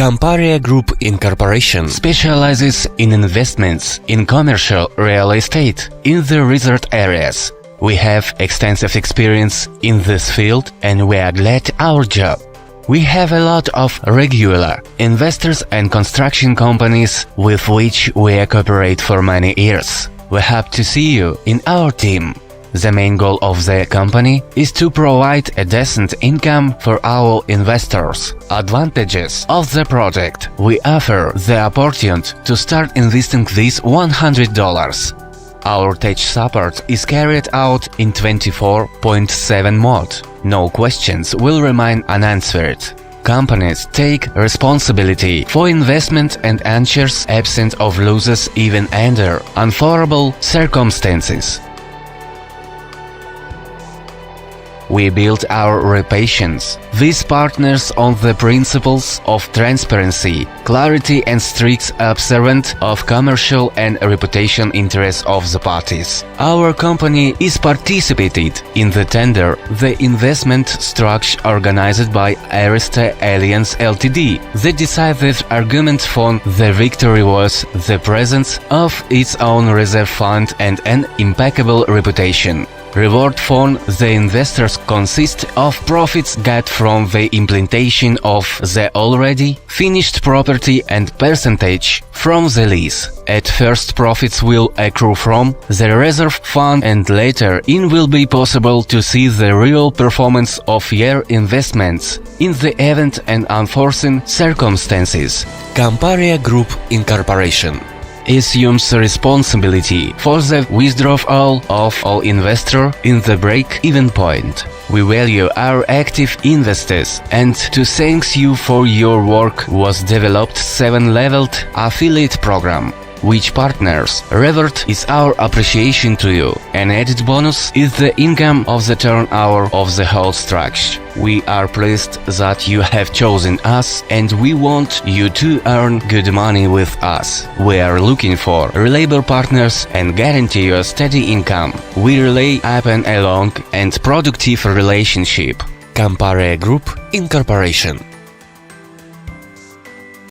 Camparea Group Incorporation specializes in investments in commercial real estate in the resort areas. We have extensive experience in this field and we are glad our job. We have a lot of regular investors and construction companies with which we cooperate for many years. We hope to see you in our team. The main goal of the company is to provide a decent income for our investors. Advantages of the project: we offer the opportunity to start investing this $100. Our tech support is carried out in 24/7 mode. No questions will remain unanswered. Companies take responsibility for investment and ensures absence of losses even under unfavorable circumstances. We build our reputations with partners on the principles of transparency, clarity and strict observance of commercial and reputation interests of the parties. Our company is participated in the tender, the investment structure organized by Arista Alliance Ltd. The decisive argument for the victory was the presence of its own reserve fund and an impeccable reputation. Reward for the investors consists of profits got from the implementation of the already finished property and percentage from the lease. At first, profits will accrue from the reserve fund and later it will be possible to see the real performance of your investments in the event and unforeseen circumstances. Camparea Group Incorporation assumes responsibility for the withdrawal of all investors in the break-even point. We value our active investors and to thank you for your work was developed 7-leveled affiliate program, which partners reward is our appreciation to you. An added bonus is the income of the turnover of the whole structure. We are pleased that you have chosen us and we want you to earn good money with us. We are looking for reliable partners and guarantee you a steady income. We rely upon a long and productive relationship. Camparea Group Incorporation.